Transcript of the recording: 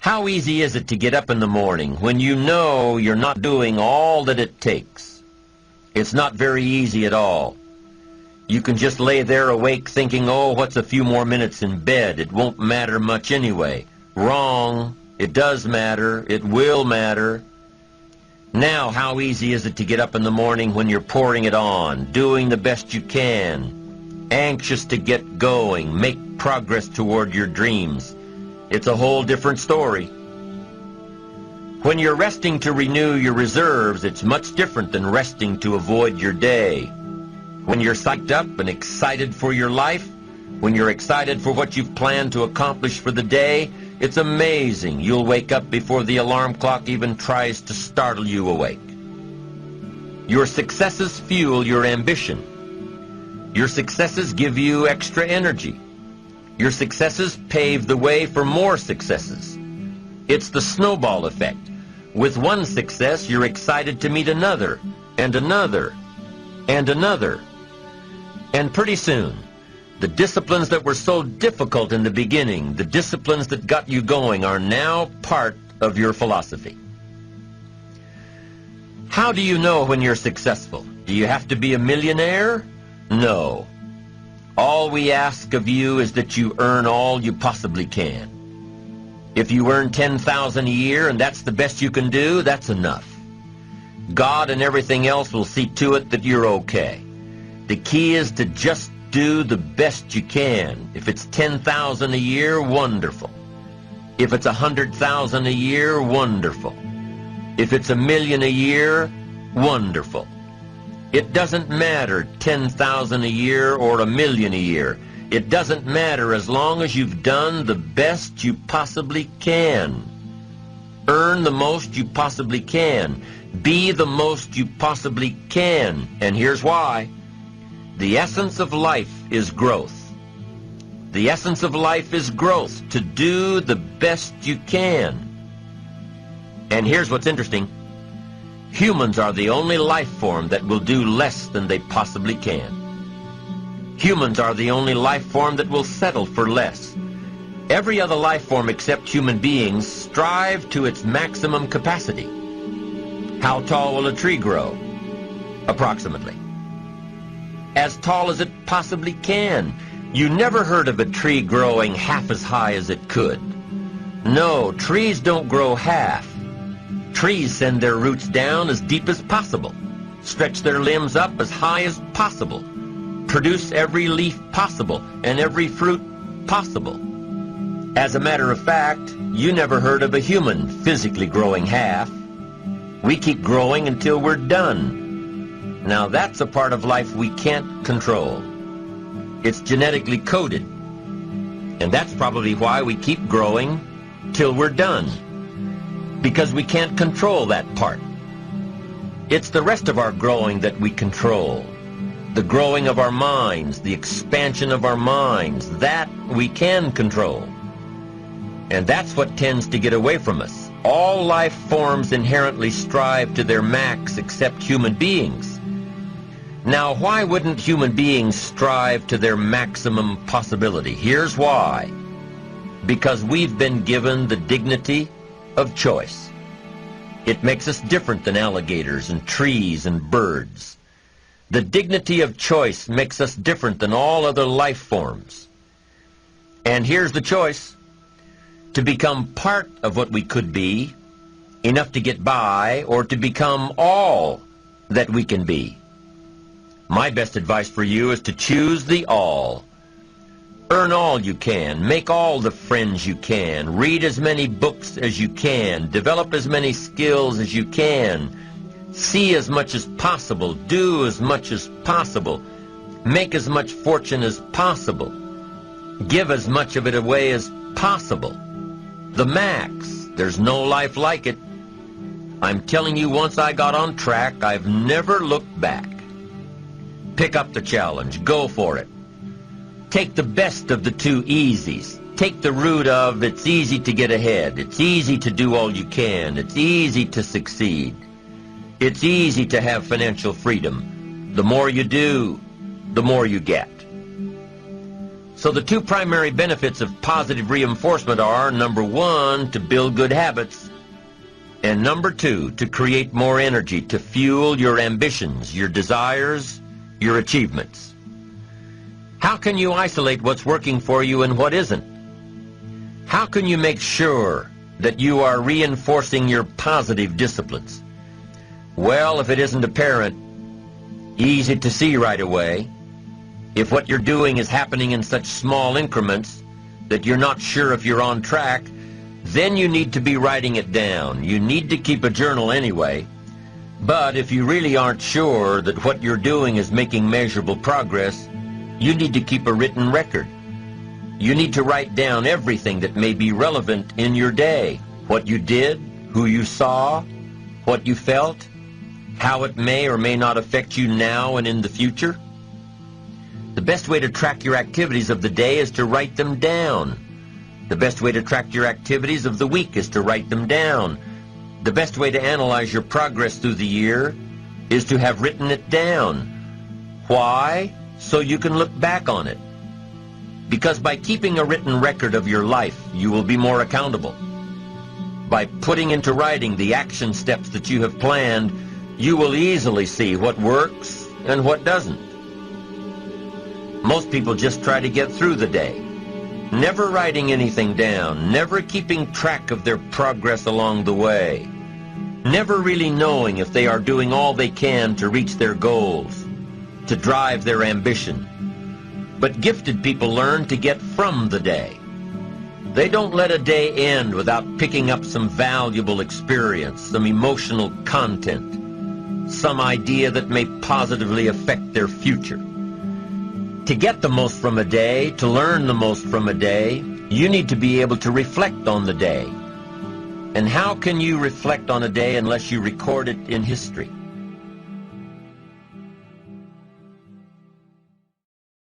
How easy is it to get up in the morning when you know you're not doing all that it takes? It's not very easy at all. You can just lay there awake thinking, oh, what's a few more minutes in bed? It won't matter much anyway. Wrong. It does matter. It will matter. Now, how easy is it to get up in the morning when you're pouring it on, doing the best you can, anxious to get going, make progress toward your dreams? It's a whole different story. When you're resting to renew your reserves, it's much different than resting to avoid your day. When you're psyched up and excited for your life, when you're excited for what you've planned to accomplish for the day, it's amazing. You'll wake up before the alarm clock even tries to startle you awake. Your successes fuel your ambition. Your successes give you extra energy. Your successes pave the way for more successes. It's the snowball effect. With one success, you're excited to meet another, and another, and another. And pretty soon, the disciplines that were so difficult in the beginning, the disciplines that got you going, are now part of your philosophy. How do you know when you're successful? Do you have to be a millionaire? No. All we ask of you is that you earn all you possibly can. If you earn $10,000 a year and that's the best you can do, that's enough. God and everything else will see to it that you're okay. The key is to just do the best you can. If it's $10,000 a year, wonderful. If it's $100,000 a year, wonderful. If it's $1 million a year, wonderful. It doesn't matter $10,000 a year or $1 million a year. It doesn't matter as long as you've done the best you possibly can. Earn the most you possibly can. Be the most you possibly can. And here's why. The essence of life is growth. The essence of life is growth, to do the best you can. And here's what's interesting. Humans are the only life form that will do less than they possibly can. Humans are the only life form that will settle for less. Every other life form except human beings strive to its maximum capacity. How tall will a tree grow? Approximately. As tall as it possibly can. You never heard of a tree growing half as high as it could. No, trees don't grow half. Trees send their roots down as deep as possible, stretch their limbs up as high as possible, produce every leaf possible and every fruit possible. As a matter of fact, you never heard of a human physically growing half. We keep growing until we're done. Now that's a part of life we can't control. It's genetically coded. And that's probably why we keep growing till we're done. Because we can't control that part. It's the rest of our growing that we control. The growing of our minds, the expansion of our minds, that we can control. And that's what tends to get away from us. All life forms inherently strive to their max except human beings. Now, why wouldn't human beings strive to their maximum possibility? Here's why. Because we've been given the dignity of choice. It makes us different than alligators and trees and birds. The dignity of choice makes us different than all other life forms. And here's the choice. To become part of what we could be, enough to get by, or to become all that we can be. My best advice for you is to choose the all. Earn all you can, make all the friends you can, read as many books as you can, develop as many skills as you can, see as much as possible, do as much as possible, make as much fortune as possible, give as much of it away as possible. The max. There's no life like it. I'm telling you, once I got on track, I've never looked back. Pick up the challenge. Go for it. Take the best of the two easies. Take the root of it's easy to get ahead. It's easy to do all you can. It's easy to succeed. It's easy to have financial freedom. The more you do, the more you get. So the two primary benefits of positive reinforcement are, number one, to build good habits, and number two, to create more energy to fuel your ambitions, your desires, your achievements. How can you isolate what's working for you and what isn't? How can you make sure that you are reinforcing your positive disciplines? Well, if it isn't apparent, easy to see right away, if what you're doing is happening in such small increments that you're not sure if you're on track, then you need to be writing it down. You need to keep a journal anyway. But if you really aren't sure that what you're doing is making measurable progress, you need to keep a written record. You need to write down everything that may be relevant in your day. What you did, who you saw, what you felt, how it may or may not affect you now and in the future. The best way to track your activities of the day is to write them down. The best way to track your activities of the week is to write them down. The best way to analyze your progress through the year is to have written it down. Why? So you can look back on it. Because by keeping a written record of your life, you will be more accountable. By putting into writing the action steps that you have planned, you will easily see what works and what doesn't. Most people just try to get through the day, never writing anything down, never keeping track of their progress along the way, never really knowing if they are doing all they can to reach their goals, to drive their ambition. But gifted people learn to get from the day. They don't let a day end without picking up some valuable experience, some emotional content, some idea that may positively affect their future. To get the most from a day, to learn the most from a day, you need to be able to reflect on the day. And how can you reflect on a day unless you record it in history?